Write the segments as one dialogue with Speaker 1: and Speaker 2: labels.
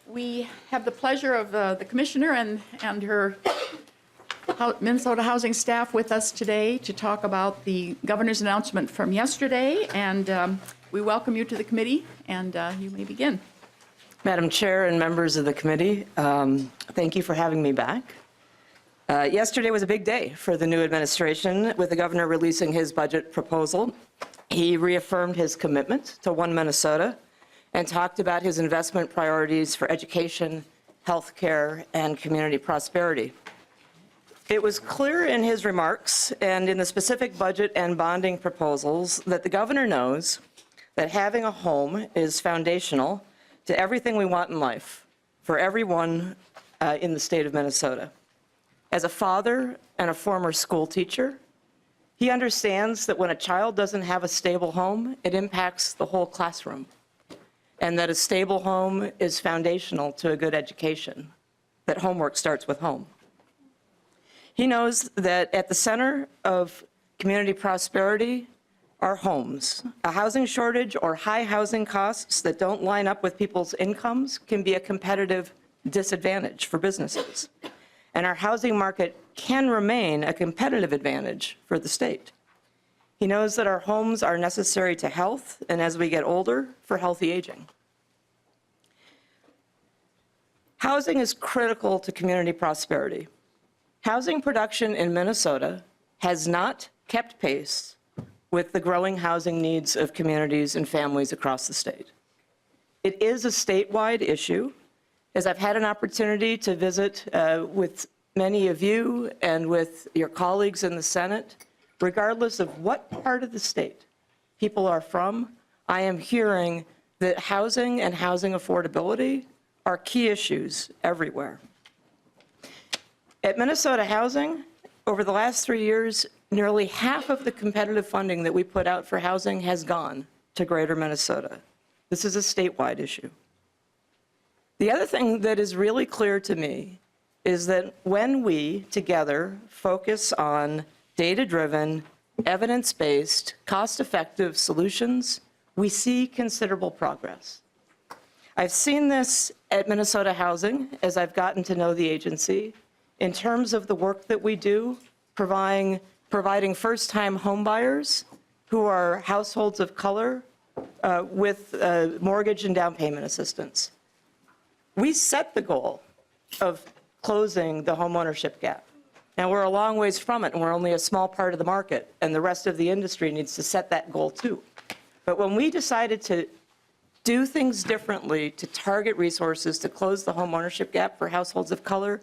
Speaker 1: We have the pleasure of the Commissioner and her Minnesota Housing staff with us today to talk about the Governor's announcement from yesterday, and we welcome you to the committee, and you may begin.
Speaker 2: Madam Chair and members of the committee, thank you for having me back. Yesterday was a big day for the new administration, with the governor releasing his budget proposal. He reaffirmed his commitment to One Minnesota and talked about his investment priorities for education, healthcare, and community prosperity. It was clear in his remarks and in the specific budget and bonding proposals that the governor knows that having a home is foundational to everything we want in life for everyone in the state of Minnesota. As a father and a former school teacher, he understands that when a child doesn't have a stable home, it impacts the whole classroom, and that a stable home is foundational to a good education, that homework starts with home. He knows that at the center of community prosperity are homes. A housing shortage or high housing costs that don't line up with people's incomes can be a competitive disadvantage for businesses. And our housing market can remain a competitive advantage for the state. He knows that our homes are necessary to health, and as we get older, for healthy aging. Housing is critical to community prosperity. Housing production in Minnesota has not kept pace with the growing housing needs of communities and families across the state. It is a statewide issue, as I've had an opportunity to visit with many of you and with your colleagues in the Senate. Regardless of what part of the state people are from, I am hearing that housing and housing affordability are key issues everywhere. At Minnesota Housing, over the last 3 years, nearly half of the competitive funding that we put out for housing has gone to Greater Minnesota. This is a statewide issue. The other thing that is really clear to me is that when we together focus on data-driven, evidence-based, cost-effective solutions, we see considerable progress. I've seen this at Minnesota Housing as I've gotten to know the agency in terms of the work that we do, providing first-time homebuyers who are households of color with mortgage and down payment assistance. We set the goal of closing the homeownership gap. Now, we're a long ways from it, and we're only a small part of the market, and the rest of the industry needs to set that goal too. But when we decided to do things differently, to target resources to close the homeownership gap for households of color,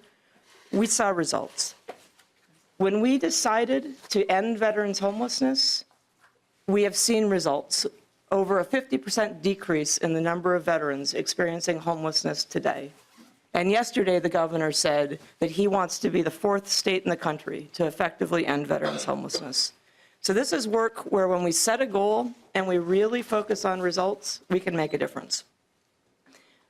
Speaker 2: we saw results. When we decided to end veterans' homelessness, we have seen results. Over a 50% decrease in the number of veterans experiencing homelessness today. And yesterday, the governor said that he wants to be the 4th state in the country to effectively end veterans' homelessness. So this is work where when we set a goal and we really focus on results, we can make a difference.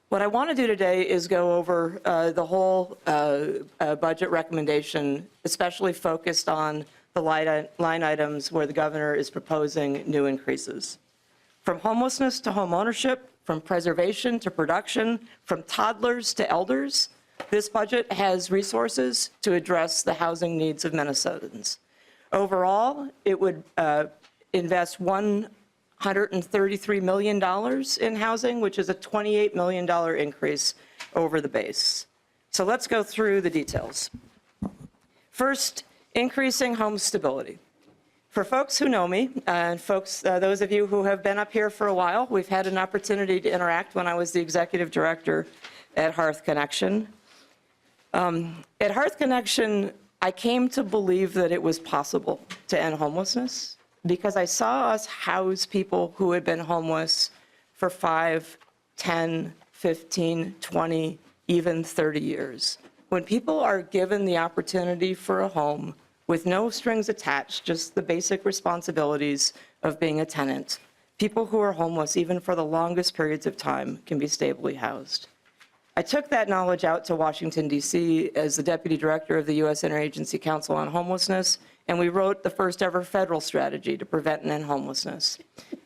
Speaker 2: What I want to do today is go over the whole budget recommendation, especially focused on the line items where the governor is proposing new increases. From homelessness to homeownership, from preservation to production, from toddlers to elders, this budget has resources to address the housing needs of Minnesotans. Overall, it would invest $133 million in housing, which is a $28 million increase over the base. So let's go through the details. First, increasing home stability. For folks who know me, and those of you who have been up here for a while, we've had an opportunity to interact when I was the executive director at Hearth Connection. At Hearth Connection, I came to believe that it was possible to end homelessness because I saw us house people who had been homeless for 5, 10, 15, 20, even 30 years. When people are given the opportunity for a home with no strings attached, just the basic responsibilities of being a tenant, people who are homeless, even for the longest periods of time, can be stably housed. I took that knowledge out to Washington, D.C. as the Deputy Director of the U.S. Interagency Council on Homelessness, and we wrote the first ever federal strategy to prevent and end homelessness.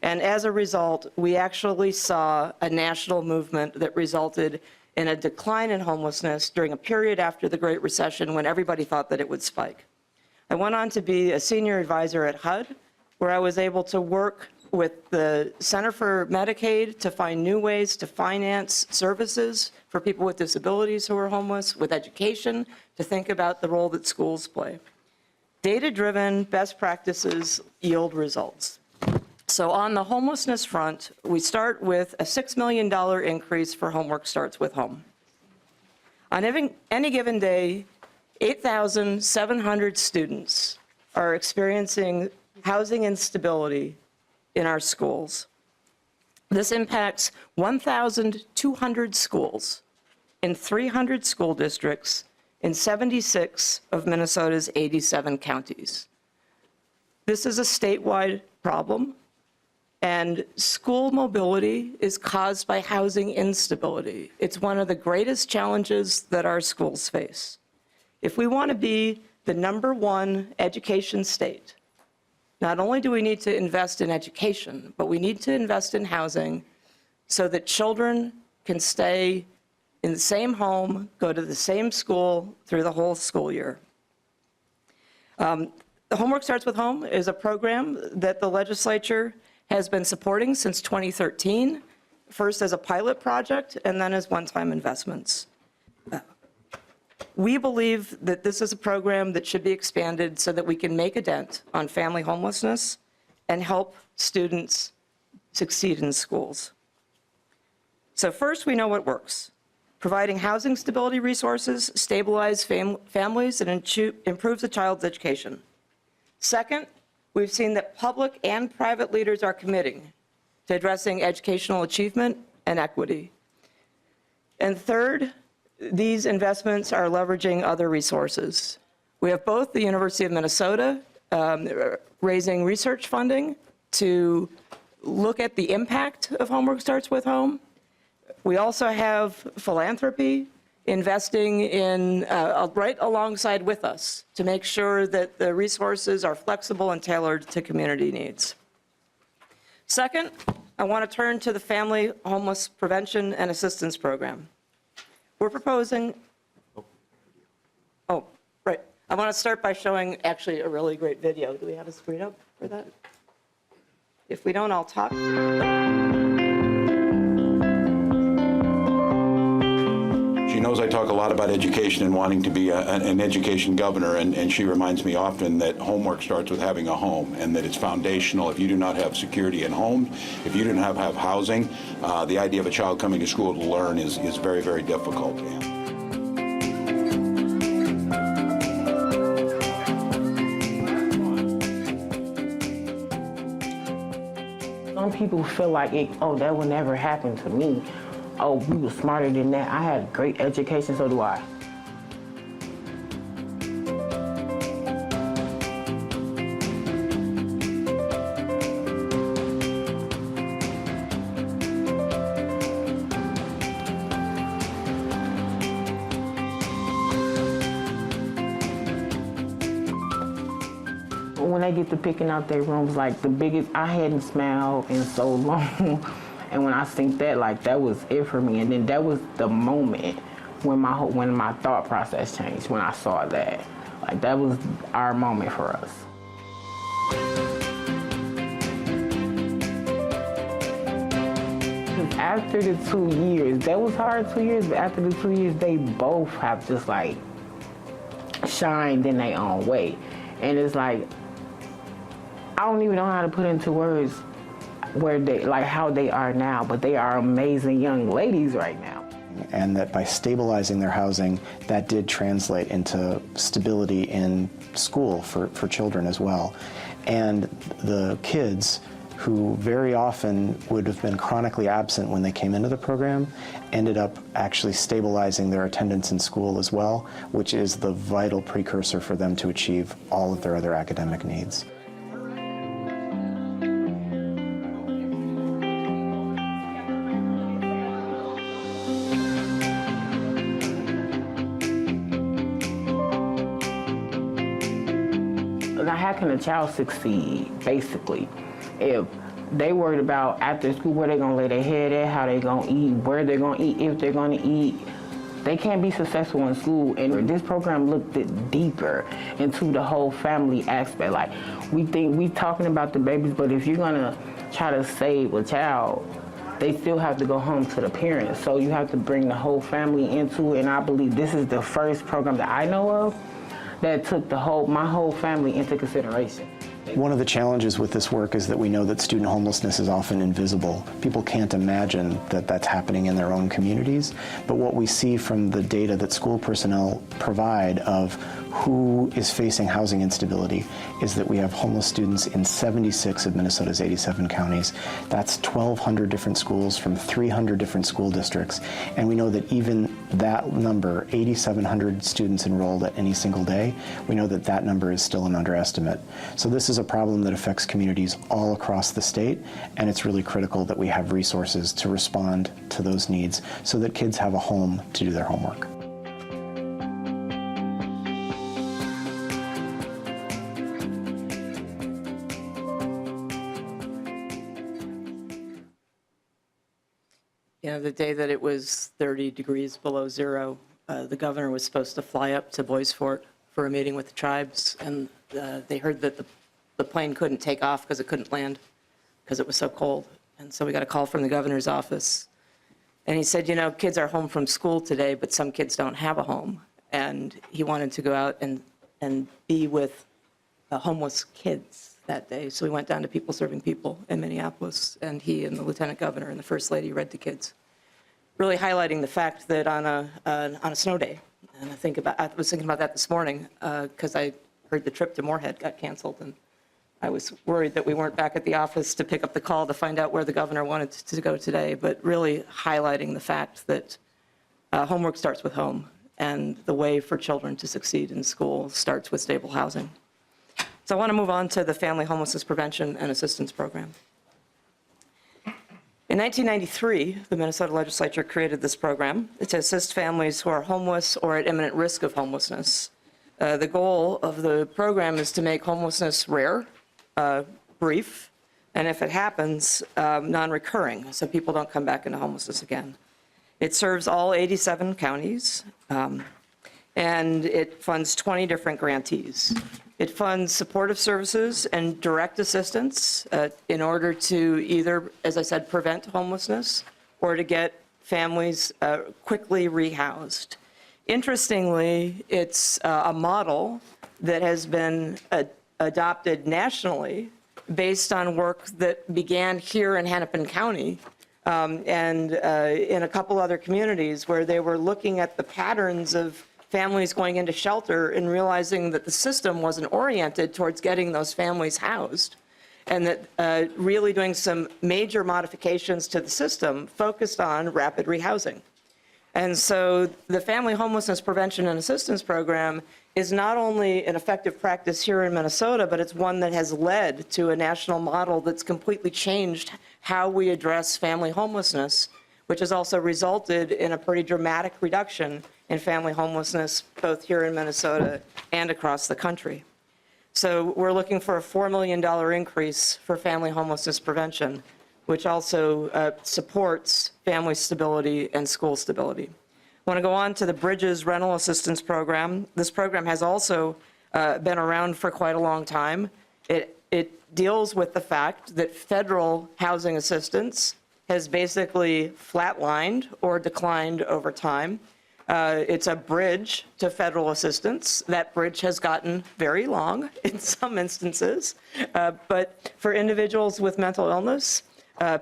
Speaker 2: And as a result, we actually saw a national movement that resulted and a decline in homelessness during a period after the Great Recession when everybody thought that it would spike. I went on to be a senior advisor at HUD, where I was able to work with the Center for Medicaid to find new ways to finance services for people with disabilities who are homeless, with education, to think about the role that schools play. Data-driven best practices yield results. So on the homelessness front, we start with a $6 million increase for Homework Starts with Home. On any given day, 8,700 students are experiencing housing instability in our schools. This impacts 1,200 schools in 300 school districts in 76 of Minnesota's 87 counties. This is a statewide problem, and school mobility is caused by housing instability. It's one of the greatest challenges that our schools face. If we want to be the #1 education state, not only do we need to invest in education, but we need to invest in housing so that children can stay in the same home, go to the same school through the whole school year. The Homework Starts with Home is a program that the legislature has been supporting since 2013, first as a pilot project and then as one-time investments. We believe that this is a program that should be expanded so that we can make a dent on family homelessness and help students succeed in schools. So first, we know what works. Providing housing stability resources stabilize families and improves a child's education. Second, we've seen that public and private leaders are committing to addressing educational achievement and equity. And third, these investments are leveraging other resources. We have both the University of Minnesota raising research funding to look at the impact of Homework Starts with Home. We also have philanthropy investing in right alongside with us to make sure that the resources are flexible and tailored to community needs. Second, I want to turn to the Family Homeless Prevention and Assistance Program. We're proposing, right. I want to start by showing actually a really great video. Do we have a screen up for that? If we don't, I'll talk.
Speaker 3: She knows I talk a lot about education and wanting to be an education governor, and she reminds me often that homework starts with having a home, and that it's foundational. If you do not have security in homes, if you do not have housing, the idea of a child coming to school to learn is very, very difficult.
Speaker 4: Some people feel like, that would never happen to me. Oh, we were smarter than that. I had great education, so do I. When they get to picking out their rooms, like the biggest, I hadn't smiled in so long. And when I think that, like, that was it for me. And then that was the moment when my thought process changed, when I saw that. Like, that was our moment for us. After the 2 years, that was hard 2 years, but after the 2 years, they both have just, like, shined in their own way. And it's like, I don't even know how to put into words where they, like, how they are now, but they are amazing young ladies right now.
Speaker 5: And that by stabilizing their housing, that did translate into stability in school for children as well. And the kids who very often would have been chronically absent when they came into the program ended up actually stabilizing their attendance in school as well, which is the vital precursor for them to achieve all of their other academic needs.
Speaker 4: Now, how can a child succeed, basically, if They worried about after school where they're gonna lay their head at, how they gonna eat, where they're gonna eat, if they're gonna eat. They can't be successful in school, and this program looked deeper into the whole family aspect. Like, we talking about the babies, but if you're gonna try to save a child, they still have to go home to the parents. So you have to bring the whole family into it, and I believe this is the first program that I know of that took my whole family into consideration.
Speaker 5: One of the challenges with this work is that we know that student homelessness is often invisible. People can't imagine that that's happening in their own communities, but what we see from the data that school personnel provide of who is facing housing instability is that we have homeless students in 76 of Minnesota's 87 counties. That's 1,200 different schools from 300 different school districts, and we know that even that number, 8,700 students enrolled at any single day, we know that that number is still an underestimate. So this is a problem that affects communities all across the state, and it's really critical that we have resources to respond to those needs so that kids have a home to do their homework.
Speaker 2: You know, the day that it was 30 degrees below zero, the governor was supposed to fly up to Bois Forte for a meeting with the tribes, and they heard that the plane couldn't take off because it couldn't land because it was so cold. And so we got a call from the governor's office. And he said, you know, kids are home from school today, but some kids don't have a home. And he wanted to go out and be with homeless kids that day. So we went down to People Serving People in Minneapolis, and he and the lieutenant governor and the first lady read to kids, really highlighting the fact that on a snow day, and I was thinking about that this morning because I heard the trip to Moorhead got canceled, and I was worried that we weren't back at the office to pick up the call to find out where the governor wanted to go today, but really highlighting the fact that homework starts with home, and the way for children to succeed in school starts with stable housing. So I want to move on to the Family Homelessness Prevention and Assistance Program. In 1993, the Minnesota legislature created this program to assist families who are homeless or at imminent risk of homelessness. The goal of the program is to make homelessness rare, brief, and if it happens, non-recurring, so people don't come back into homelessness again. It serves all 87 counties, and it funds 20 different grantees. It funds supportive services and direct assistance in order to either, as I said, prevent homelessness or to get families quickly rehoused. Interestingly, it's a model that has been adopted nationally based on work that began here in Hennepin County and in a couple other communities where they were looking at the patterns of families going into shelter and realizing that the system wasn't oriented towards getting those families housed, and that really doing some major modifications to the system focused on rapid rehousing. And so the Family Homelessness Prevention and Assistance Program is not only an effective practice here in Minnesota, but it's one that has led to a national model that's completely changed how we address family homelessness, which has also resulted in a pretty dramatic reduction in family homelessness, both here in Minnesota and across the country. So we're looking for a $4 million increase for family homelessness prevention, which also supports family stability and school stability. I want to go on to the Bridges Rental Assistance Program. This program has also been around for quite a long time. It deals with the fact that federal housing assistance has basically flatlined or declined over time. It's a bridge to federal assistance. That bridge has gotten very long in some instances, but for individuals with mental illness,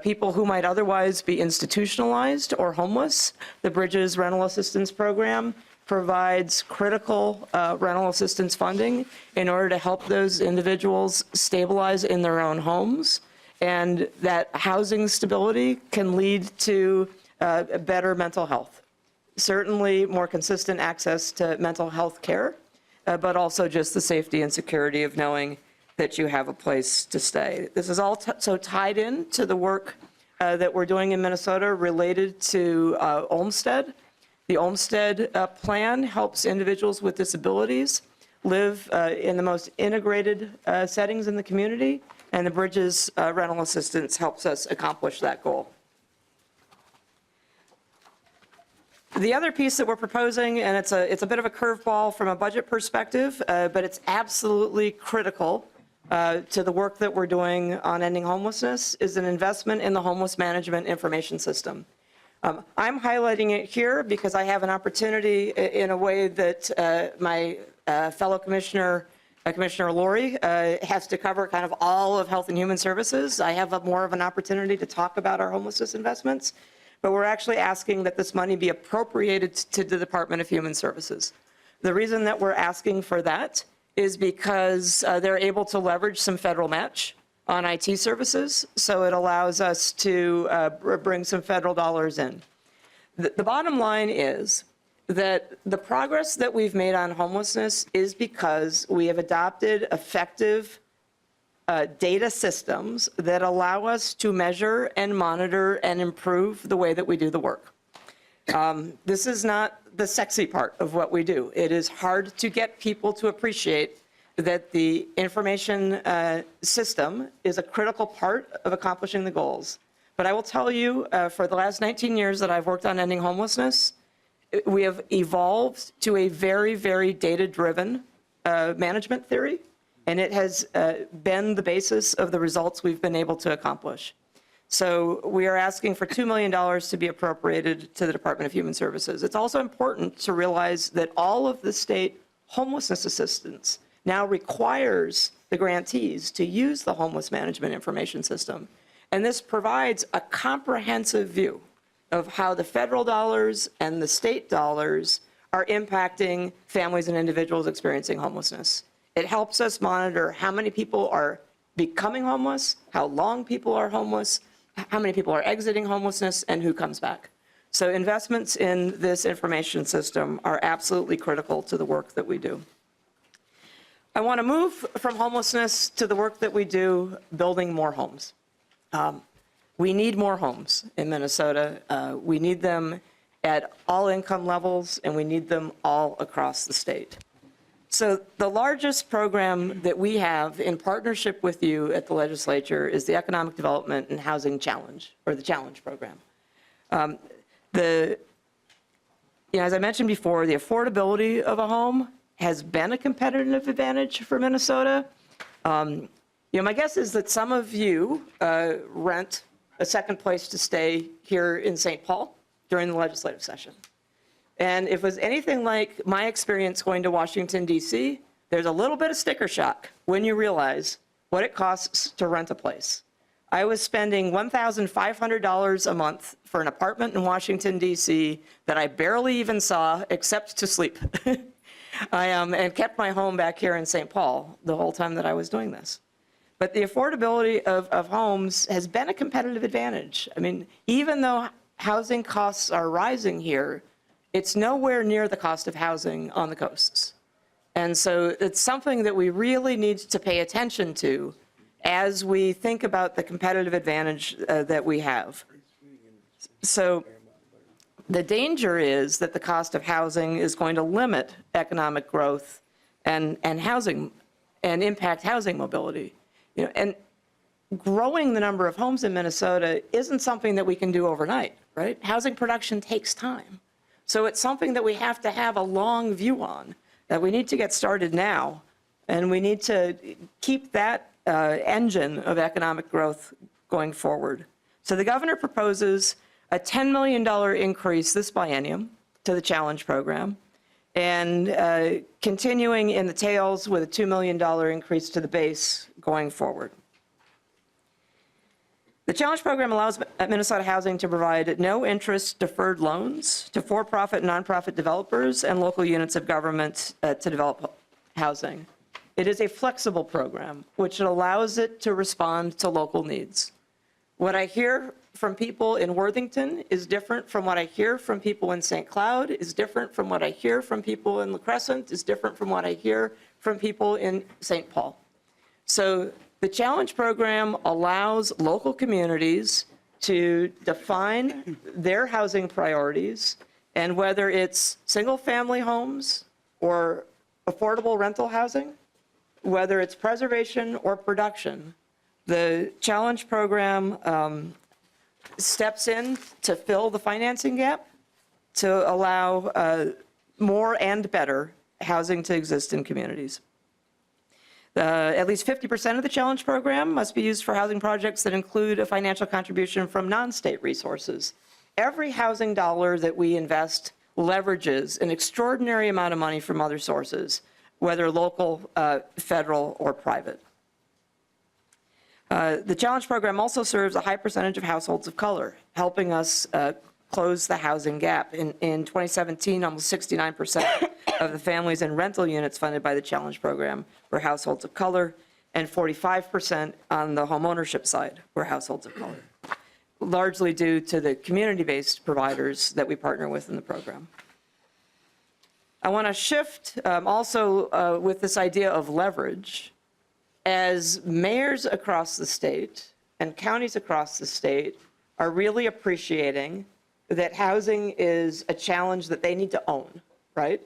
Speaker 2: people who might otherwise be institutionalized or homeless, the Bridges Rental Assistance Program provides critical rental assistance funding in order to help those individuals stabilize in their own homes, and that housing stability can lead to better mental health. Certainly more consistent access to mental health care, but also just the safety and security of knowing that you have a place to stay. This is all so tied in to the work that we're doing in Minnesota related to Olmstead. The Olmstead plan helps individuals with disabilities live in the most integrated settings in the community and the Bridges rental assistance helps us accomplish that goal. The other piece that we're proposing, and it's a bit of a curveball from a budget perspective, but it's absolutely critical to the work that we're doing on ending homelessness, is an investment in the homeless management information system. I'm highlighting it here because I have an opportunity in a way that my fellow commissioner, Commissioner Laurie, has to cover kind of all of Health and Human Services. I have more of an opportunity to talk about our homelessness investments, but we're actually asking that this money be appropriated to the Department of Human Services. The reason that we're asking for that is because they're able to leverage some federal match on IT services, so it allows us to bring some federal dollars in. The bottom line is that the progress that we've made on homelessness is because we have adopted effective data systems that allow us to measure and monitor and improve the way that we do the work. This is not the sexy part of what we do. It is hard to get people to appreciate that the information system is a critical part of accomplishing the goals. But I will tell you, for the last 19 years that I've worked on ending homelessness, we have evolved to a very, very data-driven management theory, and it has been the basis of the results we've been able to accomplish. So we are asking for $2 million to be appropriated to the Department of Human Services. It's also important to realize that all of the state homelessness assistance now requires the grantees to use the homeless management information system. And this provides a comprehensive view of how the federal dollars and the state dollars are impacting families and individuals experiencing homelessness. It helps us monitor how many people are becoming homeless, how long people are homeless, how many people are exiting homelessness, and who comes back. So investments in this information system are absolutely critical to the work that we do. I want to move from homelessness to the work that we do building more homes. We need more homes in Minnesota. We need them at all income levels, and we need them all across the state. So the largest program that we have in partnership with you at the legislature is the Economic Development and Housing Challenge, or the Challenge program. As I mentioned before, the affordability of a home has been a competitive advantage for Minnesota. My guess is that some of you rent a second place to stay here in St. Paul during the legislative session. And if it was anything like my experience going to Washington, D.C., there's a little bit of sticker shock when you realize what it costs to rent a place. I was spending $1,500 a month for an apartment in Washington, D.C. that I barely even saw except to sleep. And kept my home back here in St. Paul the whole time that I was doing this. But the affordability of homes has been a competitive advantage. I mean, even though housing costs are rising here, it's nowhere near the cost of housing on the coasts. And so it's something that we really need to pay attention to as we think about the competitive advantage that we have. So the danger is that the cost of housing is going to limit economic growth and housing and impact housing mobility. And growing the number of homes in Minnesota isn't something that we can do overnight, right? Housing production takes time. So it's something that we have to have a long view on, that we need to get started now, and we need to keep that engine of economic growth going forward. So the governor proposes a $10 million increase this biennium to the Challenge program, and continuing in the tails with a $2 million increase to the base going forward. The Challenge program allows Minnesota Housing to provide no-interest deferred loans to for-profit and nonprofit developers and local units of government to develop housing. It is a flexible program, which allows it to respond to local needs. What I hear from people in Worthington is different from what I hear from people in St. Cloud, is different from what I hear from people in La Crescent, is different from what I hear from people in St. Paul. So the Challenge program allows local communities to define their housing priorities, and whether it's single-family homes or affordable rental housing, whether it's preservation or production, The challenge program steps in to fill the financing gap to allow more and better housing to exist in communities. At least 50% of the challenge program must be used for housing projects that include a financial contribution from non-state resources. Every housing dollar that we invest leverages an extraordinary amount of money from other sources, whether local, federal, or private. The challenge program also serves a high percentage of households of color, helping us close the housing gap. In 2017, almost 69% of the families in rental units funded by the challenge program were households of color, and 45% on the homeownership side were households of color, largely due to the community-based providers that we partner with in the program. I want to shift also with this idea of leverage. As mayors across the state and counties across the state are really appreciating that housing is a challenge that they need to own, right?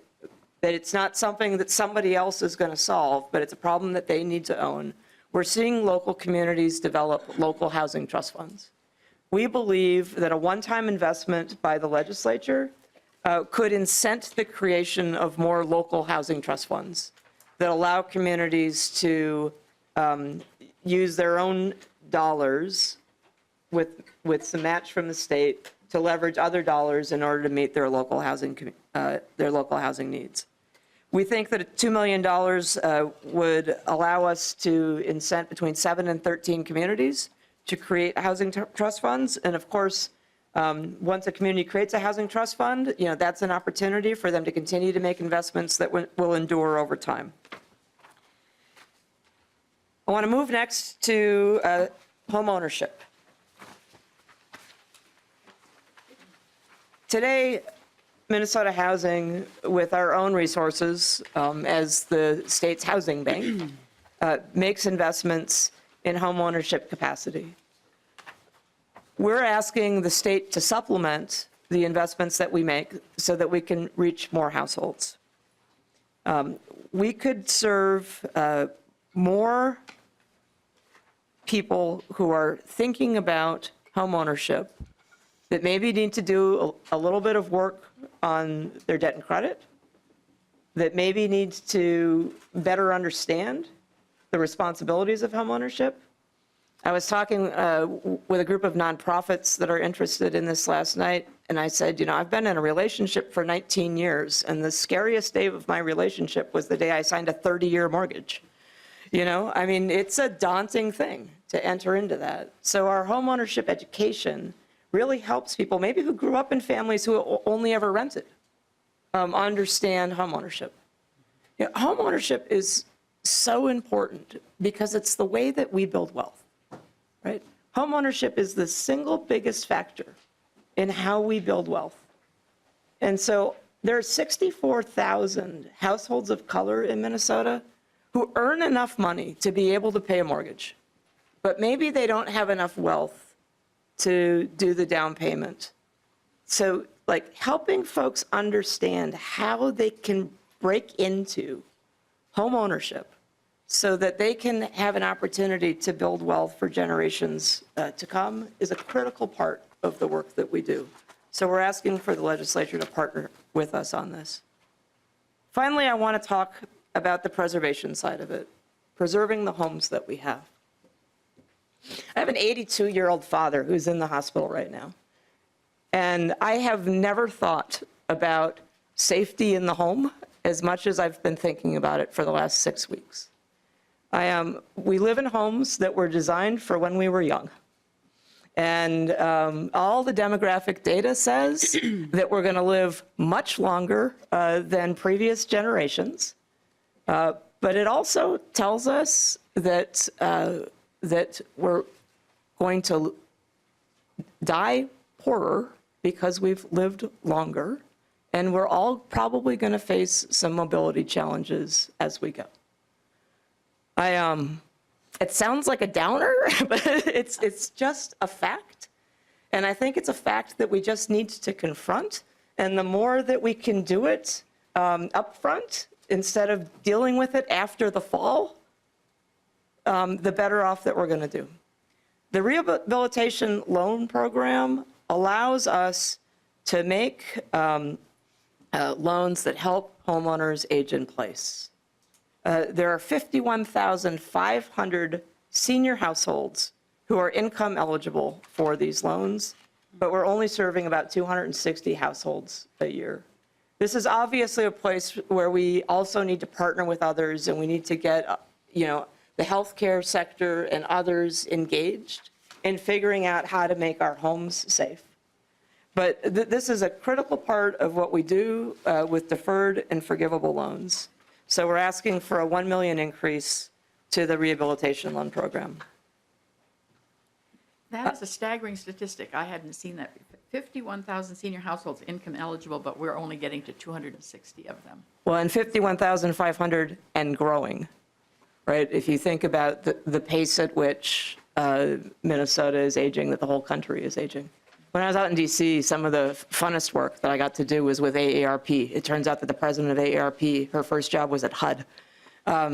Speaker 2: That it's not something that somebody else is going to solve, but it's a problem that they need to own. We're seeing local communities develop local housing trust funds. We believe that a one-time investment by the legislature could incent the creation of more local housing trust funds that allow communities to use their own dollars with some match from the state to leverage other dollars in order to meet their local housing needs. We think that $2 million would allow us to incent between 7 and 13 communities to create housing trust funds. And of course, once a community creates a housing trust fund, that's an opportunity for them to continue to make investments that will endure over time. I want to move next to home ownership. Today, Minnesota Housing, with our own resources as the state's housing bank, makes investments in home ownership capacity. We're asking the state to supplement the investments that we make so that we can reach more households. We could serve more people who are thinking about home ownership that maybe need to do a little bit of work on their debt and credit, that maybe needs to better understand the responsibilities of home ownership. I was talking with a group of nonprofits that are interested in this last night, and I said, I've been in a relationship for 19 years, and the scariest day of my relationship was the day I signed a 30-year mortgage. It's a daunting thing to enter into that. So our home ownership education really helps people, maybe who grew up in families who only ever rented, understand home ownership. Home ownership is so important because it's the way that we build wealth, right? Home ownership is the single biggest factor in how we build wealth. And so there are 64,000 households of color in Minnesota who earn enough money to be able to pay a mortgage, but maybe they don't have enough wealth to do the down payment. So helping folks understand how they can break into home ownership so that they can have an opportunity to build wealth for generations to come is a critical part of the work that we do. So we're asking for the legislature to partner with us on this. Finally, I want to talk about the preservation side of it, preserving the homes that we have. I have an 82-year-old father who's in the hospital right now. And I have never thought about safety in the home as much as I've been thinking about it for the last 6 weeks. We live in homes that were designed for when we were young. And all the demographic data says that we're going to live much longer than previous generations. But it also tells us that that we're going to die poorer because we've lived longer, and we're all probably going to face some mobility challenges as we go. It sounds like a downer, but it's just a fact, and I think it's a fact that we just need to confront, and the more that we can do it up front, instead of dealing with it after the fall, the better off that we're going to do. The Rehabilitation Loan Program allows us to make loans that help homeowners age in place. There are 51,500 senior households who are income eligible for these loans, but we're only serving about 260 households a year. This is obviously a place where we also need to partner with others, and we need to get, the healthcare sector and others engaged in figuring out how to make our homes safe. But this is a critical part of what we do with deferred and forgivable loans. So we're asking for a $1 million increase to the Rehabilitation Loan Program.
Speaker 1: That is a staggering statistic. I hadn't seen that. 51,000 senior households income eligible, but we're only getting to 260 of them.
Speaker 2: Well, and 51,500 and growing, right? If you think about the pace at which Minnesota is aging, that the whole country is aging. When I was out in DC, some of the funnest work that I got to do was with AARP. It turns out that the president of AARP, her first job was at HUD.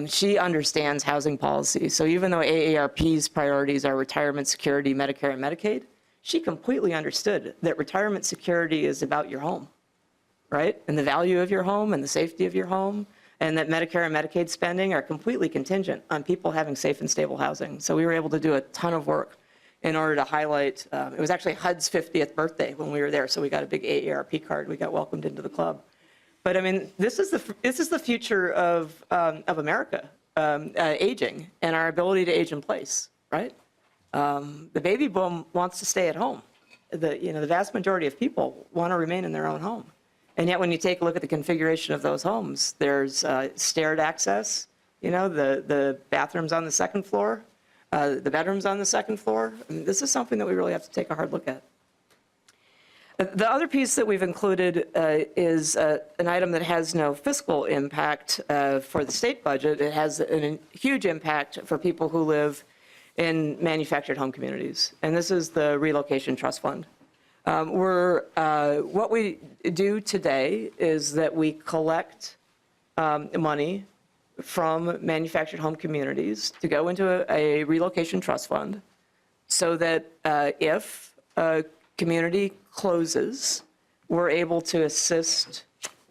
Speaker 2: She understands housing policy. So even though AARP's priorities are retirement security, Medicare, and Medicaid, she completely understood that retirement security is about your home, right? And the value of your home and the safety of your home, and that Medicare and Medicaid spending are completely contingent on people having safe and stable housing. So we were able to do a ton of work in order to highlight, it was actually HUD's 50th birthday when we were there, so we got a big AARP card. We got welcomed into the club. But I mean, this is the future of America, aging and our ability to age in place, right? The baby boom wants to stay at home. The vast majority of people want to remain in their own home. And yet when you take a look at the configuration of those homes, there's stair access, the bathrooms on the second floor, the bedrooms on the second floor. I mean, this is something that we really have to take a hard look at. The other piece that we've included is an item that has no fiscal impact for the state budget. It has a huge impact for people who live in manufactured home communities, and this is the Relocation Trust Fund. What we do today is that we collect money from manufactured home communities to go into a relocation trust fund so that if a community closes, we're able to assist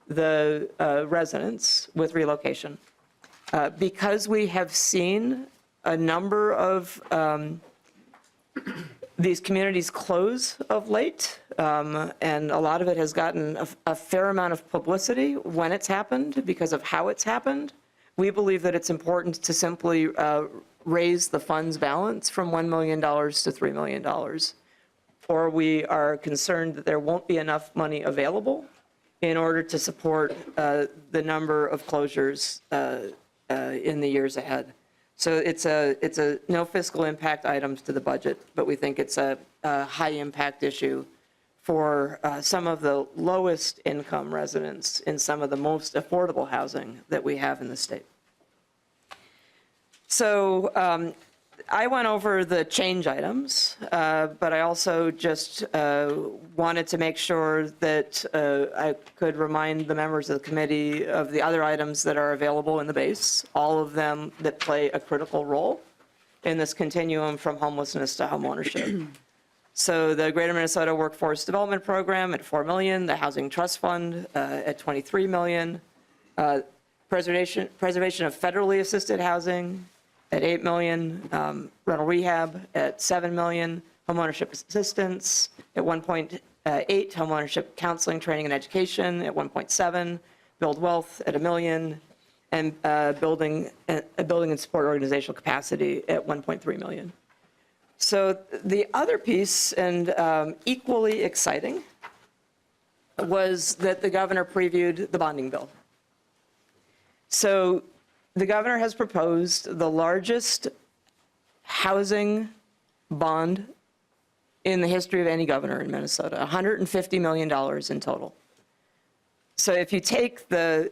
Speaker 2: the residents with relocation. Because we have seen a number of these communities close of late, and a lot of it has gotten a fair amount of publicity when it's happened because of how it's happened, we believe that it's important to simply raise the fund's balance from $1 million to $3 million. Or we are concerned that there won't be enough money available in order to support the number of closures in the years ahead. So it's a no fiscal impact items to the budget, but we think it's a high impact issue for some of the lowest income residents in some of the most affordable housing that we have in the state. So I went over the change items, but I also just wanted to make sure that I could remind the members of the committee of the other items that are available in the base, all of them that play a critical role in this continuum from homelessness to homeownership. So the Greater Minnesota Workforce Development Program at $4 million, the Housing Trust Fund at $23 million, preservation of federally assisted housing at $8 million, rental rehab at $7 million, homeownership assistance at 1.8, homeownership counseling, training, and education at 1.7, build wealth at $1 million, and building and support organizational capacity at 1.3 million. So the other piece, and equally exciting, was that the governor previewed the bonding bill. So the governor has proposed the largest housing bond in the history of any governor in Minnesota, $150 million in total. So if you take the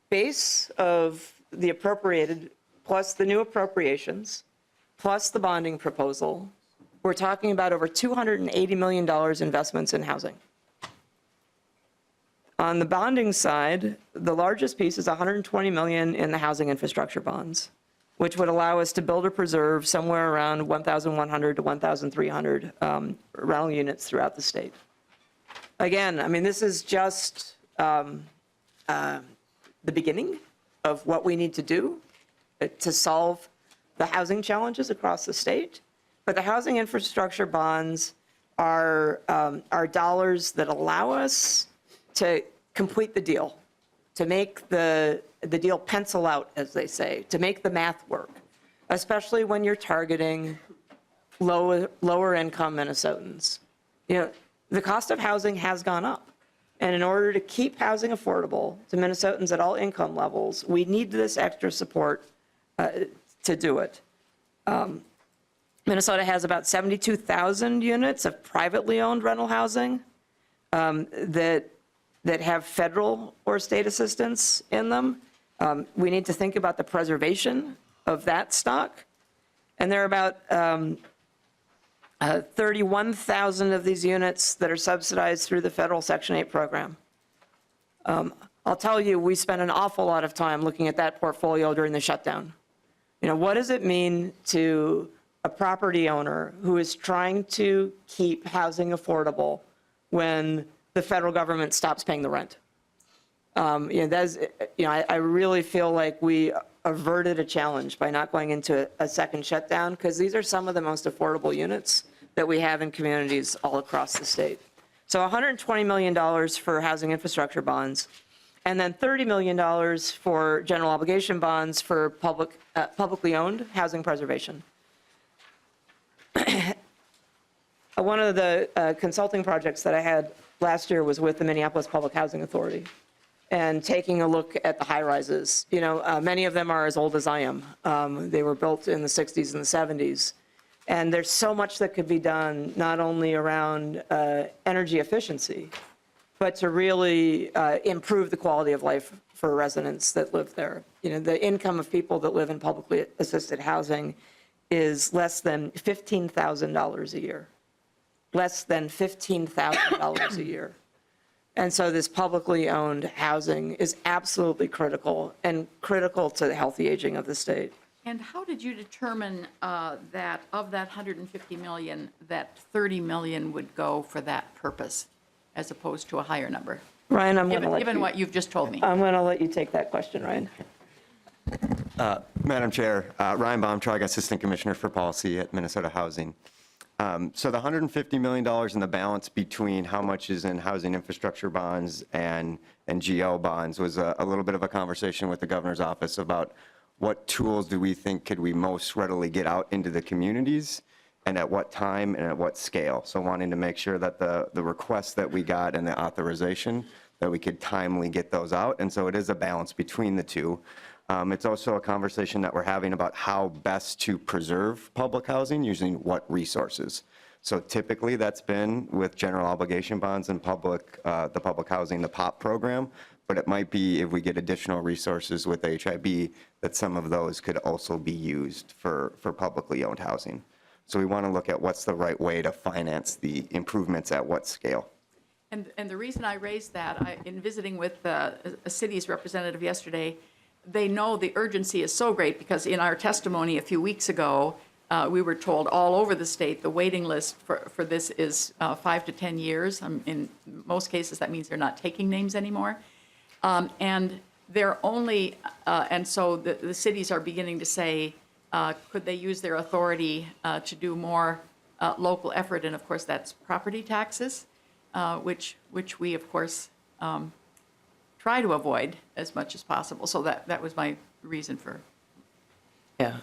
Speaker 2: base of the appropriated plus the new appropriations, plus the bonding proposal, we're talking about over $280 million investments in housing. On the bonding side, the largest piece is $120 million in the housing infrastructure bonds. which would allow us to build or preserve somewhere around 1,100 to 1,300 rental units throughout the state. Again, I mean, this is just the beginning of what we need to do to solve the housing challenges across the state. But the housing infrastructure bonds are dollars that allow us to complete the deal, to make the deal pencil out, as they say, to make the math work, especially when you're targeting lower income Minnesotans. You know, the cost of housing has gone up. And in order to keep housing affordable to Minnesotans at all income levels, we need this extra support to do it. Minnesota has about 72,000 units of privately owned rental housing that have federal or state assistance in them. We need to think about the preservation of that stock. And there are about 31,000 of these units that are subsidized through the federal Section 8 program. I'll tell you, we spent an awful lot of time looking at that portfolio during the shutdown. You know, what does it mean to a property owner who is trying to keep housing affordable when the federal government stops paying the rent? I really feel like we averted a challenge by not going into a second shutdown, because these are some of the most affordable units that we have in communities all across the state. So $120 million for housing infrastructure bonds, and then $30 million for general obligation bonds for publicly owned housing preservation. One of the consulting projects that I had last year was with the Minneapolis Public Housing Authority, and taking a look at the high-rises. You know, many of them are as old as I am. They were built in the 60s and the 70s. And there's so much that could be done, not only around energy efficiency, but to really improve the quality of life for residents that live there. You know, the income of people that live in publicly assisted housing is less than $15,000 a year. Less than $15,000 a year. And so this publicly owned housing is absolutely critical, and critical to the healthy aging of the state.
Speaker 1: And how did you determine that of that 150 million, that 30 million would go for that purpose, as opposed to a higher number?
Speaker 2: Ryan, I'm going to let
Speaker 1: Given
Speaker 2: you,
Speaker 1: what you've just told me.
Speaker 2: I'm going to let you take that question, Ryan.
Speaker 6: Madam Chair, Ryan Baumtrag, Assistant Commissioner for Policy at Minnesota Housing. So the $150 million in the balance between how much is in housing infrastructure bonds and GO bonds was a little bit of a conversation with the governor's office about what tools do we think could we most readily get out into the communities, and at what time and at what scale. So wanting to make sure that the requests that we got and the authorization, that we could timely get those out. And so it is a balance between the two. It's also a conversation that we're having about how best to preserve public housing using what resources. So typically that's been with general obligation bonds and the public housing, the POP program, but it might be if we get additional resources with HIB that some of those could also be used for publicly owned housing. So we want to look at what's the right way to finance the improvements at what scale.
Speaker 1: And the reason I raised that, in visiting with a city's representative yesterday, they know the urgency is so great, because in our testimony a few weeks ago, we were told all over the state the waiting list for this is 5 to 10 years. In most cases, that means they're not taking names anymore. And they're only, and so the cities are beginning to say, could they use their authority to do more local effort? And of course, that's property taxes, which we, of course, try to avoid as much as possible. So that was my reason for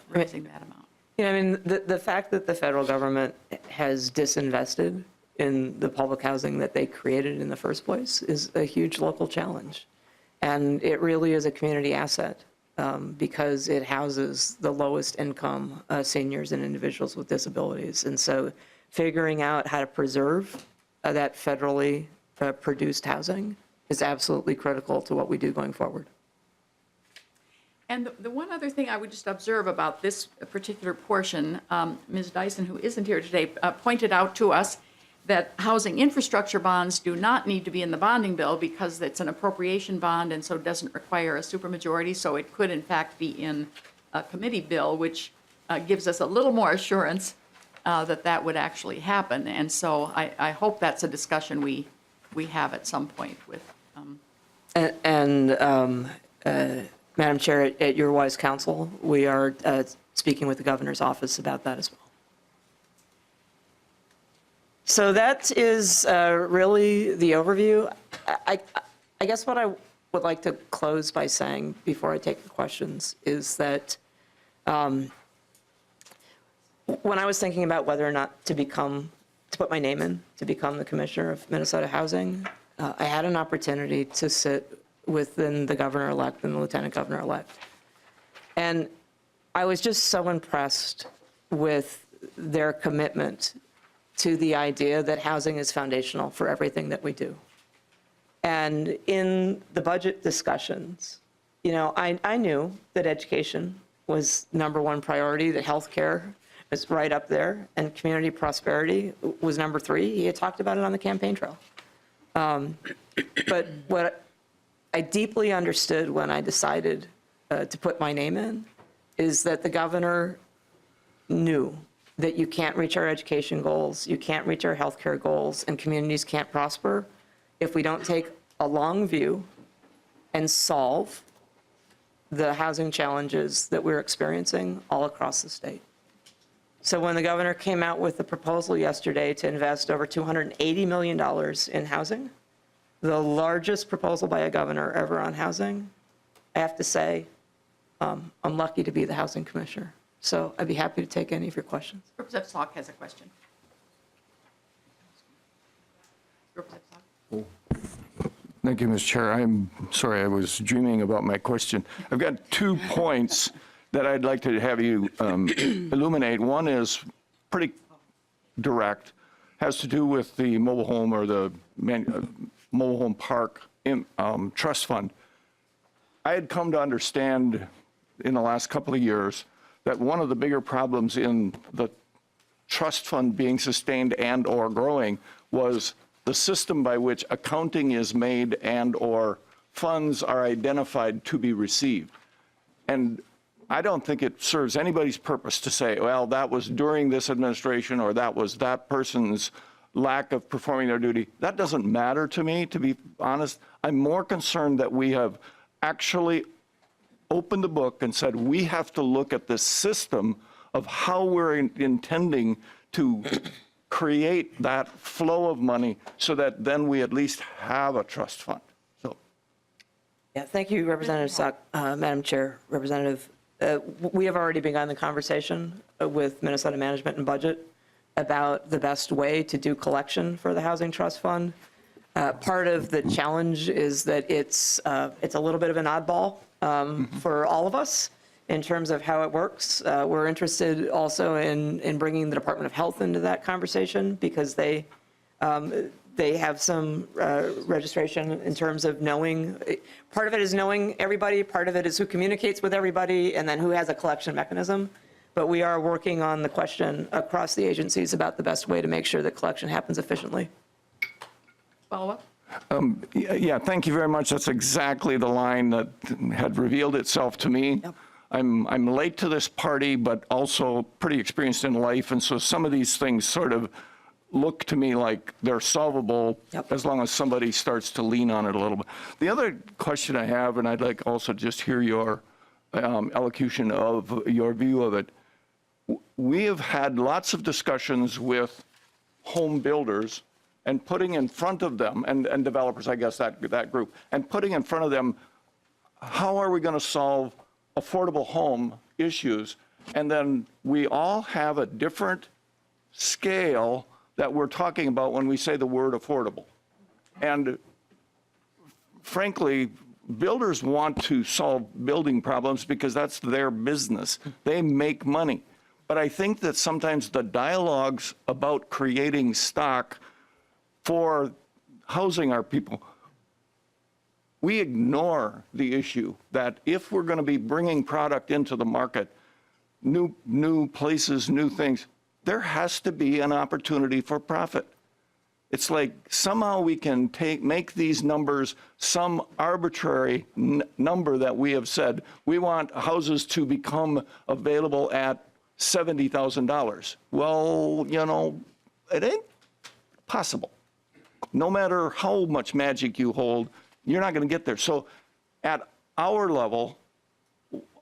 Speaker 1: raising that amount.
Speaker 2: You know, I mean, the fact that the federal government has disinvested in the public housing that they created in the first place is a huge local challenge. And it really is a community asset because it houses the lowest income seniors and individuals with disabilities. And so figuring out how to preserve that federally produced housing is absolutely critical to what we do going forward.
Speaker 1: And the one other thing I would just observe about this particular portion, Ms. Dyson, who isn't here today, pointed out to us that housing infrastructure bonds do not need to be in the bonding bill because it's an appropriation bond and so doesn't require a supermajority. So it could, in fact, be in committee bill, which gives us a little more assurance that that would actually happen. And so I hope that's a discussion we have at some point with.
Speaker 2: Madam Chair, at your wise counsel, we are speaking with the governor's office about that as well. So that is really the overview. I guess what I would like to close by saying before I take the questions is that when I was thinking about whether or not to put my name in to become the commissioner of Minnesota Housing, I had an opportunity to sit within the governor-elect and the lieutenant governor-elect. And I was just so impressed with their commitment to the idea that housing is foundational for everything that we do. And in the budget discussions, I knew that education was number one priority, that healthcare was right up there, and community prosperity was number 3. He had talked about it on the campaign trail. But what I deeply understood when I decided to put my name in is that the governor knew that you can't reach our education goals, you can't reach our healthcare goals, and communities can't prosper if we don't take a long view and solve the housing challenges that we're experiencing all across the state. So when the governor came out with the proposal yesterday to invest over $280 million in housing, the largest proposal by a governor ever on housing, I have to say, I'm lucky to be the housing commissioner. So I'd be happy to take any of your questions.
Speaker 1: Representative Salk has a question. Representative Salk?
Speaker 7: Thank you, Ms. Chair. I'm sorry, I was dreaming about my question. I've got 2 points that I'd like to have you illuminate. One is pretty direct, has to do with the mobile home or the mobile home park trust fund. I had come to understand in the last couple of years that one of the bigger problems in the trust fund being sustained and or growing was the system by which accounting is made and or funds are identified to be received. And I don't think it serves anybody's purpose to say, well, that was during this administration or that was that person's lack of performing their duty. That doesn't matter to me, to be honest. I'm more concerned that we have actually opened the book and said we have to look at the system of how we're intending to create that flow of money so that then we at least have a trust fund. So,
Speaker 2: Yeah, thank you, Representative Salk. Madam Chair, Representative, we have already begun the conversation with Minnesota Management and Budget about the best way to do collection for the Housing Trust Fund. Part of the challenge is that it's a little bit of an oddball for all of us in terms of how it works. We're interested also in bringing the Department of Health into that conversation because they have some registration in terms of knowing. Part of it is knowing everybody, part of it is who communicates with everybody, and then who has a collection mechanism. But we are working on the question across the agencies about the best way to make sure that collection happens efficiently.
Speaker 1: Follow-up?
Speaker 7: yeah, thank you very much. That's exactly the line that had revealed itself to me.
Speaker 2: Yep.
Speaker 7: I'm late to this party, but also pretty experienced in life, and so some of these things sort of look to me like they're solvable
Speaker 2: Yep.
Speaker 7: as long as somebody starts to lean on it a little bit. The other question I have, and I'd like also just hear your elocution of your view of it. We have had lots of discussions with home builders and putting in front of them, and developers, I guess, that group, and putting in front of them, how are we going to solve affordable home issues? And then we all have a different scale that we're talking about when we say the word affordable. And frankly, builders want to solve building problems because that's their business. They make money. But I think that sometimes the dialogues about creating stock for housing our people, we ignore the issue that if we're going to be bringing product into the market, new places, new things, there has to be an opportunity for profit. It's like somehow we can make these numbers some arbitrary number that we have said. We want houses to become available at $70,000. Well, you know, it ain't possible. No matter how much magic you hold, you're not going to get there. So at our level,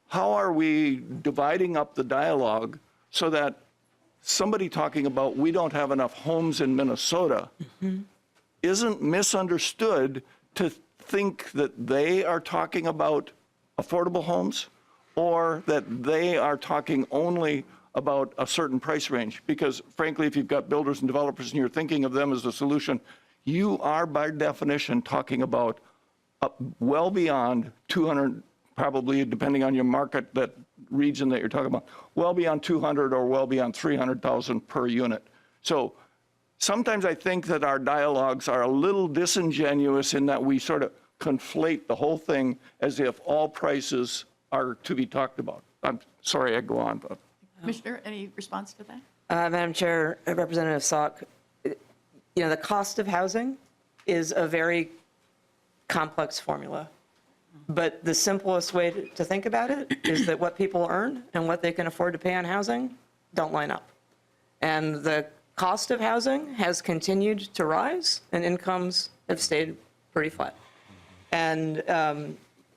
Speaker 7: how are we dividing up the dialogue so that somebody talking about we don't have enough homes in Minnesota isn't misunderstood to think that they are talking about affordable homes or that they are talking only about a certain price range? Because frankly, if you've got builders and developers and you're thinking of them as the solution, you are by definition talking about well beyond 200, probably depending on your market, that region that you're talking about, well beyond 200 or well beyond 300,000 per unit. So sometimes I think that our dialogues are a little disingenuous in that we sort of conflate the whole thing as if all prices are to be talked about. I'm sorry I go on, but.
Speaker 1: Commissioner, any response to that?
Speaker 2: Madam Chair, Representative Salk, you know, the cost of housing is a very complex formula. But the simplest way to think about it is that what people earn and what they can afford to pay on housing don't line up. And the cost of housing has continued to rise and incomes have stayed pretty flat. And,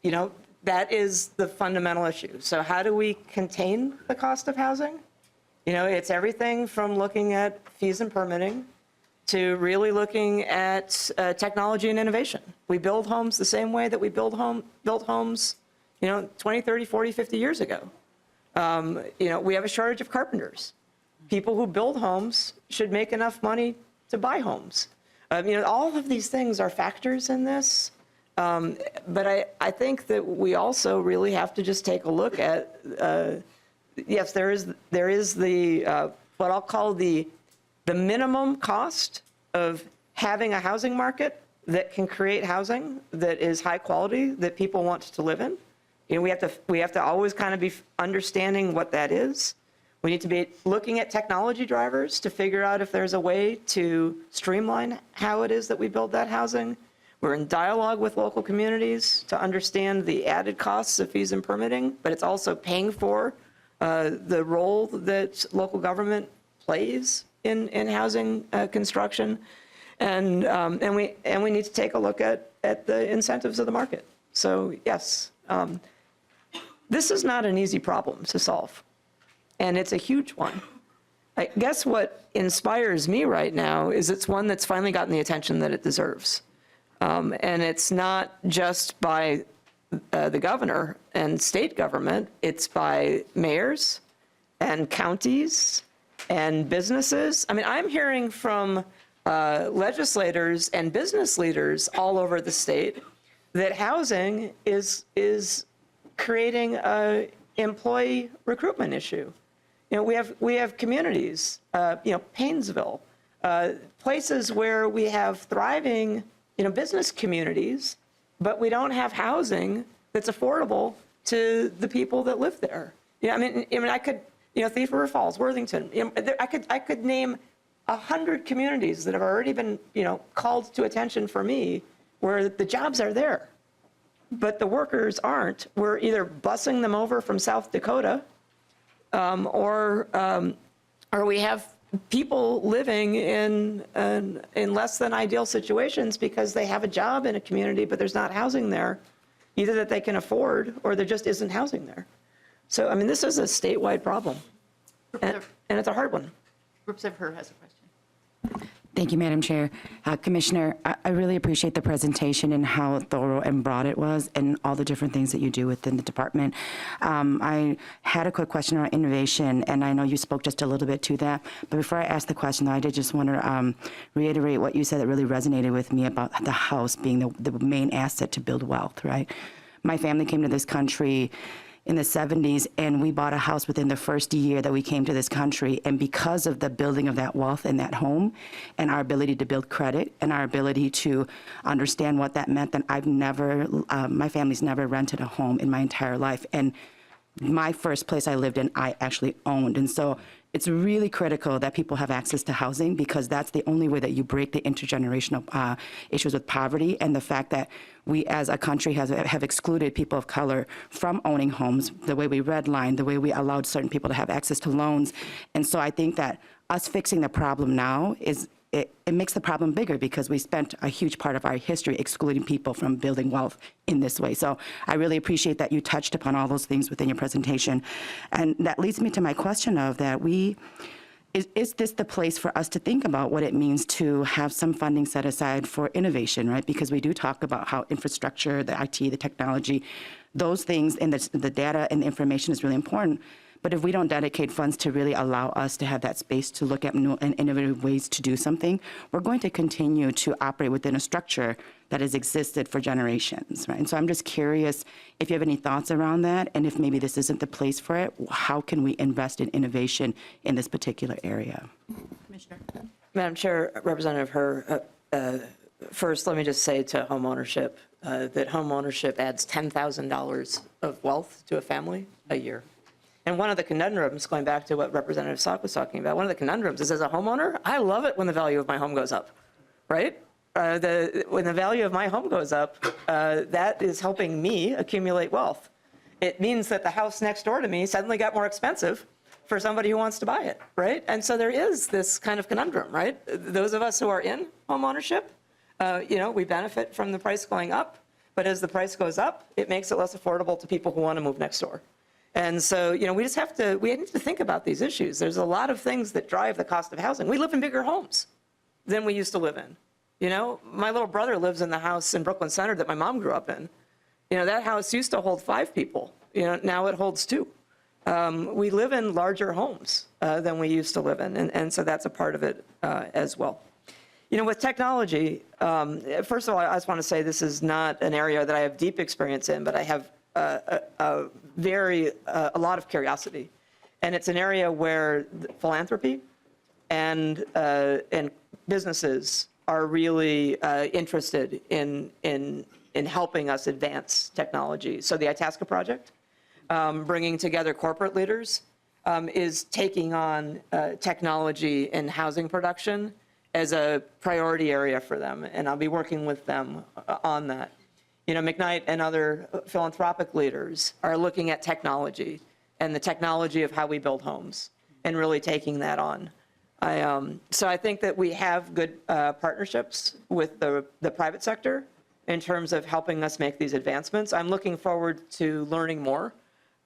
Speaker 2: you know, that is the fundamental issue. So how do we contain the cost of housing? You know, it's everything from looking at fees and permitting to really looking at technology and innovation. We build homes the same way that we built homes, you know, 20, 30, 40, 50 years ago. You know, we have a shortage of carpenters. People who build homes should make enough money to buy homes. You know, all of these things are factors in this. But I think that we also really have to just take a look at, yes, there is the, what I'll call the minimum cost of having a housing market that can create housing that is high quality, that people want to live in. You know, we have to always kind of be understanding what that is. We need to be looking at technology drivers to figure out if there's a way to streamline how it is that we build that housing. We're in dialogue with local communities to understand the added costs of fees and permitting, but it's also paying for the role that local government plays in housing construction, and we need to take a look at the incentives of the market. So yes, this is not an easy problem to solve, and it's a huge one. I guess what inspires me right now is it's one that's finally gotten the attention that it deserves, and it's not just by the governor and state government, it's by mayors and counties and businesses. I mean, I'm hearing from legislators and business leaders all over the state that housing is creating an employee recruitment issue. You know, we have communities, you know, Paynesville, places where we have thriving, you know, business communities, but we don't have housing that's affordable to the people that live there. Yeah, I mean, I could, you know, Thief River Falls, Worthington. You know, I could name 100 communities that have already been, you know, called to attention for me, where the jobs are there, but the workers aren't. We're either busing them over from South Dakota, or we have people living in less than ideal situations because they have a job in a community, but there's not housing there, either that they can afford or there just isn't housing there. So, I mean, this is a statewide problem, and it's a hard one.
Speaker 1: Representative Herr has a question.
Speaker 8: Thank you, Madam Chair. Commissioner, I really appreciate the presentation and how thorough and broad it was and all the different things that you do within the department. I had a quick question on innovation, and I know you spoke just a little bit to that. But before I ask the question, though, I did just want to reiterate what you said that really resonated with me about the house being the main asset to build wealth, right? My family came to this country in the 70s, and we bought a house within the first year that we came to this country. And because of the building of that wealth in that home and our ability to build credit and our ability to understand what that meant, then I've never, my family's never rented a home in my entire life. And my first place I lived in, I actually owned. And so it's really critical that people have access to housing, because that's the only way that you break the intergenerational issues with poverty, and the fact that we as a country have excluded people of color from owning homes, the way we redlined, the way we allowed certain people to have access to loans. And so I think that us fixing the problem now it makes the problem bigger, because we spent a huge part of our history excluding people from building wealth in this way. So I really appreciate that you touched upon all those things within your presentation. And that leads me to my question of that is this the place for us to think about what it means to have some funding set aside for innovation, right? Because we do talk about how infrastructure, the IT, the technology, those things, and the data and the information is really important. But if we don't dedicate funds to really allow us to have that space to look at new and innovative ways to do something, we're going to continue to operate within a structure that has existed for generations, right? And so I'm just curious if you have any thoughts around that, and if maybe this isn't the place for it, how can we invest in innovation in this particular area?
Speaker 1: Commissioner.
Speaker 2: Madam Chair, Representative Herr, first, let me just say to homeownership that homeownership adds $10,000 of wealth to a family a year. And one of the conundrums, going back to what Representative Salk was talking about, one of the conundrums is, as a homeowner, I love it when the value of my home goes up, right? When the value of my home goes up, that is helping me accumulate wealth. It means that the house next door to me suddenly got more expensive for somebody who wants to buy it, right? And so there is this kind of conundrum, right? Those of us who are in homeownership, we benefit from the price going up, but as the price goes up, it makes it less affordable to people who want to move next door. And so, we need to think about these issues. There's a lot of things that drive the cost of housing. We live in bigger homes than we used to live in. My little brother lives in the house in Brooklyn Center that my mom grew up in. That house used to hold 5 people. Now it holds 2. We live in larger homes than we used to live in, and so that's a part of it as well. With technology, first of all, I just want to say this is not an area that I have deep experience in, but I have a lot of curiosity, and it's an area where philanthropy and businesses are really interested in helping us advance technology. So the Itasca project, bringing together corporate leaders, is taking on technology in housing production as a priority area for them, and I'll be working with them on that. McKnight and other philanthropic leaders are looking at technology and the technology of how we build homes and really taking that on. So I think that we have good partnerships with the private sector in terms of helping us make these advancements. I'm looking forward to learning more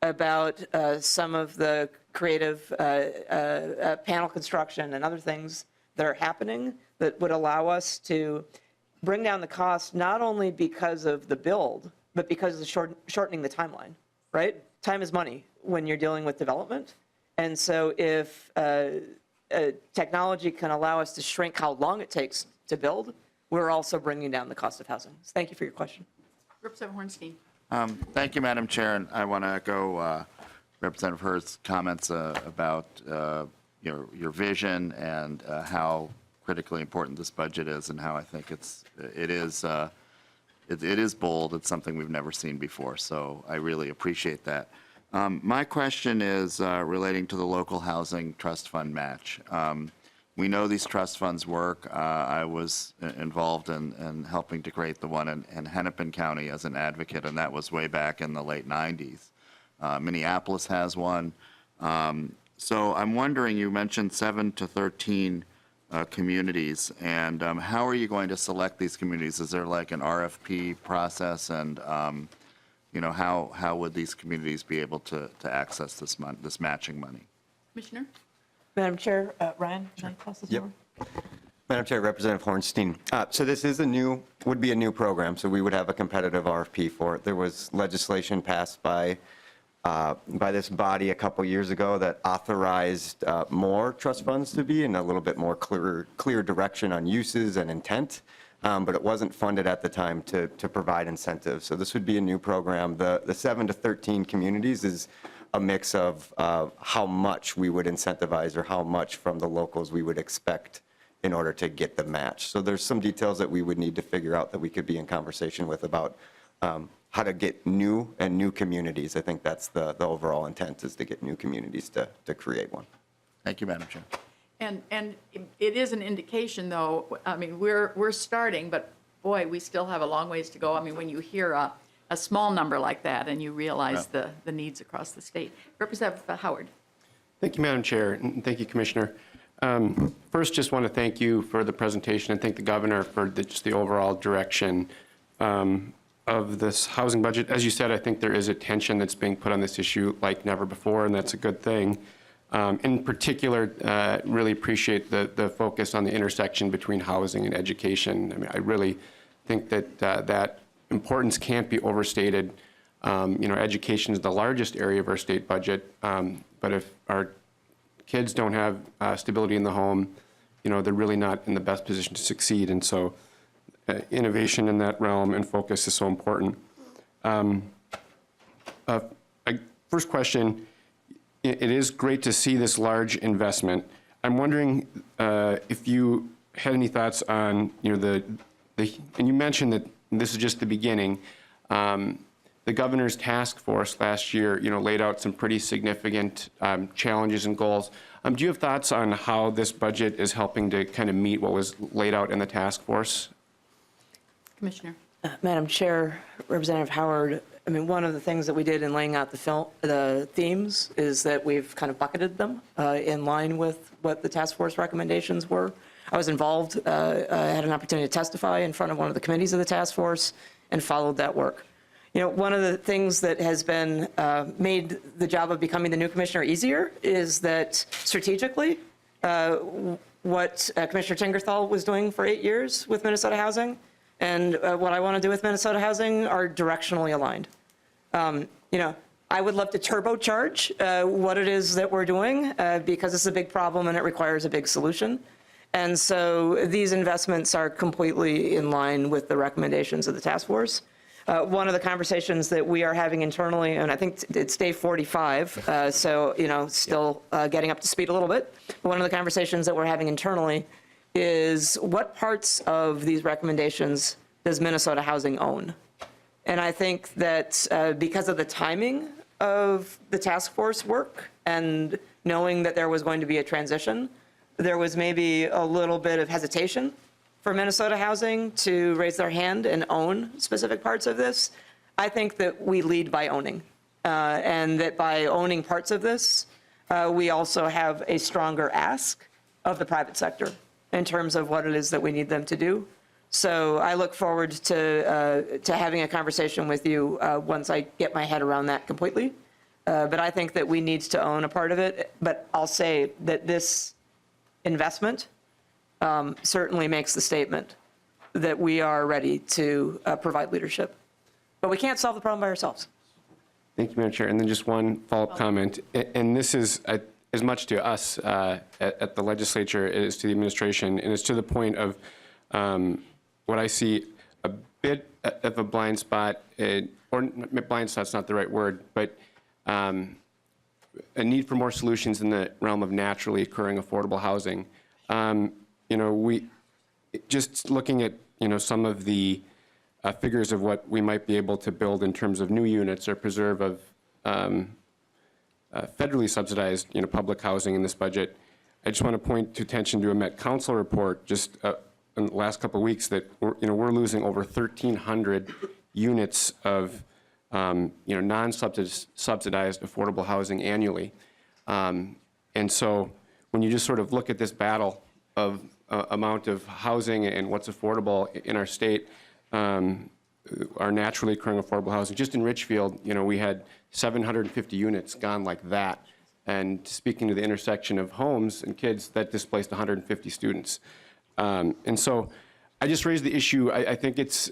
Speaker 2: about some of the creative panel construction and other things that are happening that would allow us to bring down the cost, not only because of the build, but because of shortening the timeline, right? Time is money when you're dealing with development. And so if technology can allow us to shrink how long it takes to build, we're also bringing down the cost of housing. So thank you for your question.
Speaker 1: Representative Hornstein.
Speaker 9: Thank you, Madam Chair, and I want to echo Representative Hurd's comments about your vision and how critically important this budget is, and how I think it is bold. It's something we've never seen before, so I really appreciate that. My question is relating to the local housing trust fund match. We know these trust funds work. I was involved in helping to create the one in Hennepin County as an advocate, and that was way back in the late 90s. Minneapolis has one. So I'm wondering, you mentioned 7 to 13 communities, and how are you going to select these communities? Is there like an RFP process, and how would these communities be able to access this matching money?
Speaker 1: Commissioner.
Speaker 2: Madam Chair, Ryan, can I pass this over?
Speaker 6: Madam Chair, Representative Hornstein. So this is would be a new program, so we would have a competitive RFP for it. There was legislation passed by this body a couple years ago that authorized more trust funds to be in a little bit more clear direction on uses and intent, but it wasn't funded at the time to provide incentives. So this would be a new program. The 7 to 13 communities is a mix of how much we would incentivize or how much from the locals we would expect in order to get the match. So there's some details that we would need to figure out that we could be in conversation with about how to get new communities. I think that's the overall intent, is to get new communities to create one.
Speaker 9: Thank you, Madam Chair.
Speaker 1: And it is an indication, though, I mean, we're starting, but boy, we still have a long ways to go. I mean, when you hear a small number like that and you realize the needs across the state. Representative Howard.
Speaker 10: Thank you, Madam Chair, and thank you, Commissioner. First, just want to thank you for the presentation and thank the governor for just the overall direction of this housing budget. As you said, I think there is attention that's being put on this issue like never before, and that's a good thing. In particular, really appreciate the focus on the intersection between housing and education. I mean, I really think that that importance can't be overstated. Education is the largest area of our state budget, but if our kids don't have stability in the home, they're really not in the best position to succeed. And so innovation in that realm and focus is so important. First question, it is great to see this large investment. I'm wondering if you had any thoughts on, and you mentioned that this is just the beginning. The governor's task force last year, laid out some pretty significant challenges and goals. Do you have thoughts on how this budget is helping to kind of meet what was laid out in the task force?
Speaker 1: Commissioner.
Speaker 2: Madam Chair, Representative Howard, I mean, one of the things that we did in laying out the themes is that we've kind of bucketed them in line with what the task force recommendations were. I was involved, I had an opportunity to testify in front of one of the committees of the task force and followed that work. One of the things that has been made the job of becoming the new commissioner easier is that strategically, what Commissioner Tingerthal was doing for 8 years with Minnesota Housing and what I want to do with Minnesota Housing are directionally aligned. I would love to turbocharge what it is that we're doing because it's a big problem and it requires a big solution. And so these investments are completely in line with the recommendations of the task force. One of the conversations that we are having internally, and I think it's day 45, so, still getting up to speed a little bit. But one of the conversations that we're having internally is what parts of these recommendations does Minnesota Housing own? And I think that because of the timing of the task force work and knowing that there was going to be a transition, there was maybe a little bit of hesitation for Minnesota Housing to raise their hand and own specific parts of this. I think that we lead by owning, and that by owning parts of this, we also have a stronger ask of the private sector in terms of what it is that we need them to do. So I look forward to having a conversation with you once I get my head around that completely. But I think that we need to own a part of it. But I'll say that this investment certainly makes the statement that we are ready to provide leadership. But we can't solve the problem by ourselves.
Speaker 10: Thank you, Madam Chair. And then just one follow-up comment. And this is as much to us at the legislature as to the administration, and it's to the point of what I see a bit of a blind spot, or blind spot's not the right word, but a need for more solutions in the realm of naturally occurring affordable housing. We just looking at some of the figures of what we might be able to build in terms of new units or preserve of federally subsidized public housing in this budget. I just want to point to attention to a Met Council report just in the last couple of weeks that we're losing over 1,300 units of non-subsidized affordable housing annually. And so when you just sort of look at this battle of amount of housing and what's affordable in our state, our naturally occurring affordable housing, just in Richfield, we had 750 units gone like that. And speaking to the intersection of homes and kids, that displaced 150 students. And so I just raised the issue. I think it's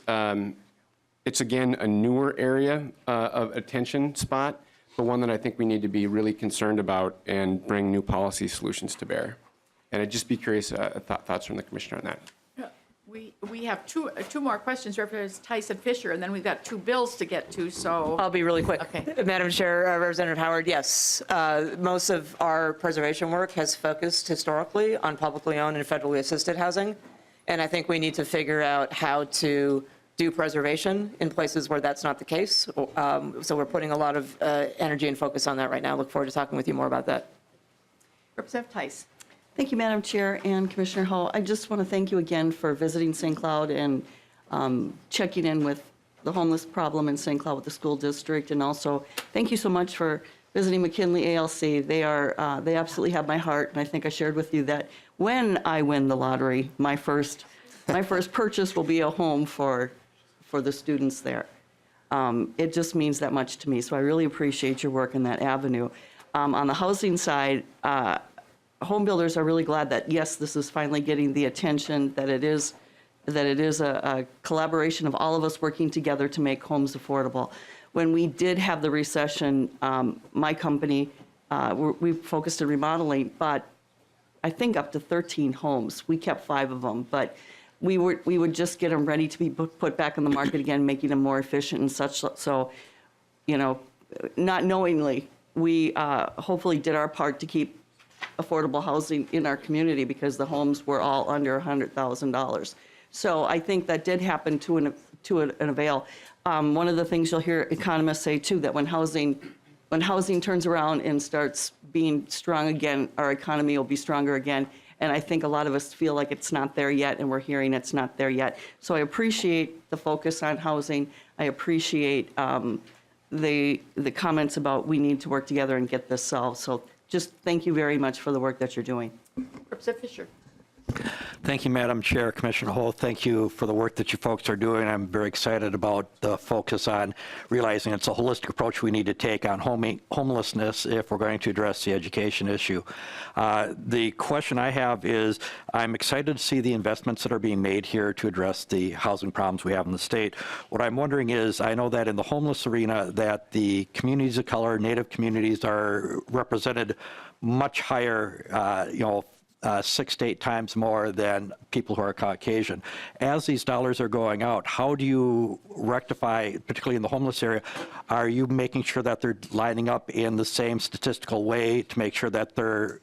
Speaker 10: again, a newer area of attention spot, but one that I think we need to be really concerned about and bring new policy solutions to bear. And I'd just be curious, thoughts from the Commissioner on that.
Speaker 1: We have two more questions, Representative Tyson Fisher, and then we've got two bills to get to, so.
Speaker 2: I'll be really quick.
Speaker 1: Okay.
Speaker 2: Madam Chair, Representative Howard, yes. Most of our preservation work has focused historically on publicly owned and federally assisted housing. And I think we need to figure out how to do preservation in places where that's not the case. So we're putting a lot of energy and focus on that right now. Look forward to talking with you more about that.
Speaker 1: Representative Tice.
Speaker 11: Thank you, Madam Chair and Commissioner Hull. I just want to thank you again for visiting St. Cloud and checking in with the homeless problem in St. Cloud with the school district. And also, thank you so much for visiting McKinley ALC. They absolutely have my heart. And I think I shared with you that when I win the lottery, my first purchase will be a home for the students there. It just means that much to me. So I really appreciate your work in that avenue. On the housing side, home builders are really glad that, yes, this is finally getting the attention that it is a collaboration of all of us working together to make homes affordable. When we did have the recession, my company, we focused on remodeling, but I think up to 13 homes. We kept 5 of them, but we would just get them ready to be put back on the market again, making them more efficient and such. So, you know, not knowingly, we hopefully did our part to keep affordable housing in our community because the homes were all under $100,000. So I think that did happen to an avail. One of the things you'll hear economists say too, that when housing turns around and starts being strong again, our economy will be stronger again. And I think a lot of us feel like it's not there yet, and we're hearing it's not there yet. So I appreciate the focus on housing. I appreciate the comments about we need to work together and get this solved. So just thank you very much for the work that you're doing.
Speaker 1: Representative Fisher.
Speaker 12: Thank you, Madam Chair. Commissioner Hull, thank you for the work that you folks are doing. I'm very excited about the focus on realizing it's a holistic approach we need to take on homelessness if we're going to address the education issue. The question I have is, I'm excited to see the investments that are being made here to address the housing problems we have in the state. What I'm wondering is, I know that in the homeless arena that the communities of color, Native communities are represented much higher, 6 to 8 times more than people who are Caucasian. As these dollars are going out, how do you rectify, particularly in the homeless area, are you making sure that they're lining up in the same statistical way to make sure that they're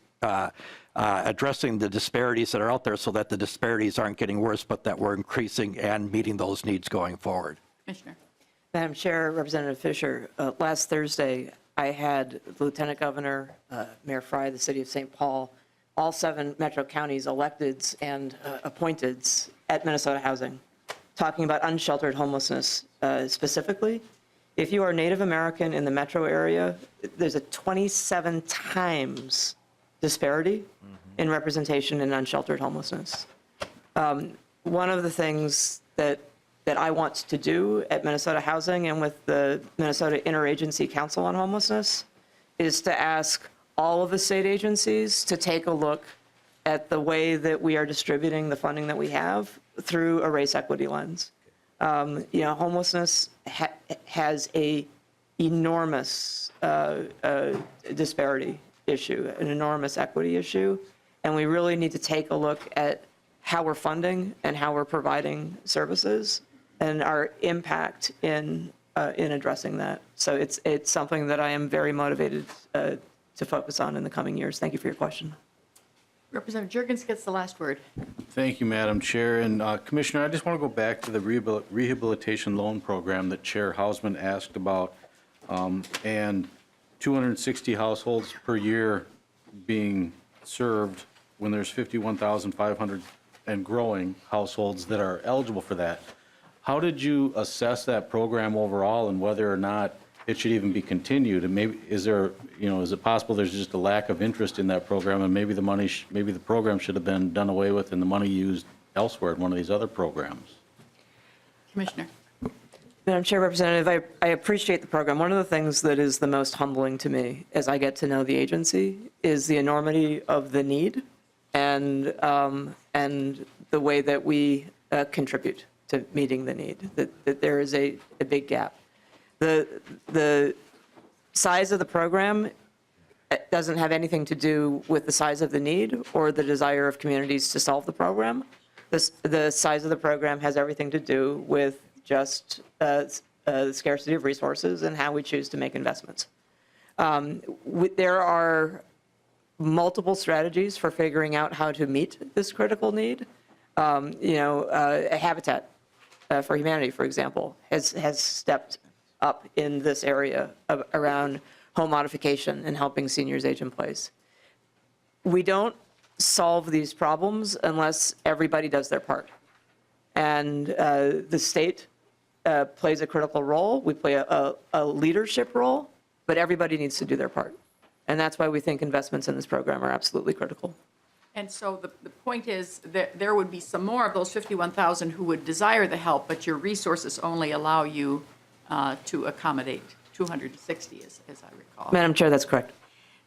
Speaker 12: addressing the disparities that are out there so that the disparities aren't getting worse, but that we're increasing and meeting those needs going forward?
Speaker 1: Commissioner.
Speaker 2: Madam Chair, Representative Fisher, last Thursday, I had the Lieutenant Governor, Mayor Frey, the City of St. Paul, all 7 metro counties electeds and appointeds at Minnesota Housing, talking about unsheltered homelessness specifically. If you are Native American in the metro area, there's a 27 times disparity in representation in unsheltered homelessness. One of the things that I want to do at Minnesota Housing and with the Minnesota Interagency Council on Homelessness is to ask all of the state agencies to take a look at the way that we are distributing the funding that we have through a race equity lens. Homelessness has a enormous disparity issue, an enormous equity issue, and we really need to take a look at how we're funding and how we're providing services and our impact in addressing that. So it's something that I am very motivated to focus on in the coming years. Thank you for your question.
Speaker 1: Representative Jurgens gets the last word.
Speaker 13: Thank you, Madam Chair. And Commissioner, I just want to go back to the rehabilitation loan program that Chair Hausman asked about, and 260 households per year being served when there's 51,500 and growing households that are eligible for that. How did you assess that program overall and whether or not it should even be continued? And maybe is it possible there's just a lack of interest in that program, and maybe the program should have been done away with and the money used elsewhere in one of these other programs?
Speaker 1: Commissioner.
Speaker 2: Madam Chair, Representative, I appreciate the program. One of the things that is the most humbling to me as I get to know the agency is the enormity of the need and the way that we contribute to meeting the need, that there is a big gap. The size of the program doesn't have anything to do with the size of the need or the desire of communities to solve the program. The size of the program has everything to do with just the scarcity of resources and how we choose to make investments. There are multiple strategies for figuring out how to meet this critical need. A habitat for Humanity, for example, has stepped up in this area around home modification and helping seniors age in place. We don't solve these problems unless everybody does their part. And the state plays a critical role. We play a leadership role, but everybody needs to do their part. And that's why we think investments in this program are absolutely critical.
Speaker 1: And so the point is that there would be some more of those 51,000 who would desire the help, but your resources only allow you to accommodate 260, as I recall.
Speaker 2: Madam Chair, that's correct.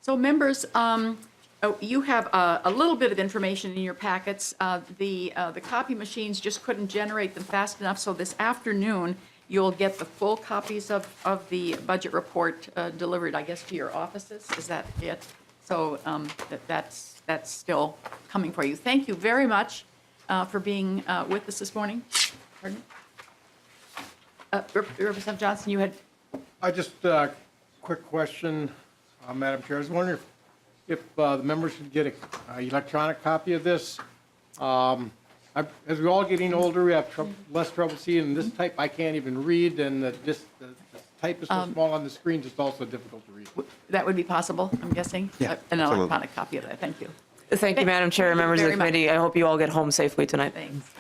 Speaker 1: So members, you have a little bit of information in your packets. The copy machines just couldn't generate them fast enough, so this afternoon, you'll get the full copies of the budget report delivered, I guess, to your offices. Is that it? So that's still coming for you. Thank you very much for being with us this morning. Pardon? Representative Johnson, you had...
Speaker 14: I just, quick question, Madam Chair. I was wondering if the members could get an electronic copy of this. As we're all getting older, we have less trouble seeing, and this type I can't even read, and the type is so small on the screens, it's also difficult to read.
Speaker 1: That would be possible, I'm guessing?
Speaker 14: Yeah,
Speaker 1: An electronic copy of that. Thank you.
Speaker 2: Thank you, Madam Chair, and members of the
Speaker 1: very much.
Speaker 2: committee. I hope you all get home safely tonight.
Speaker 1: Thanks.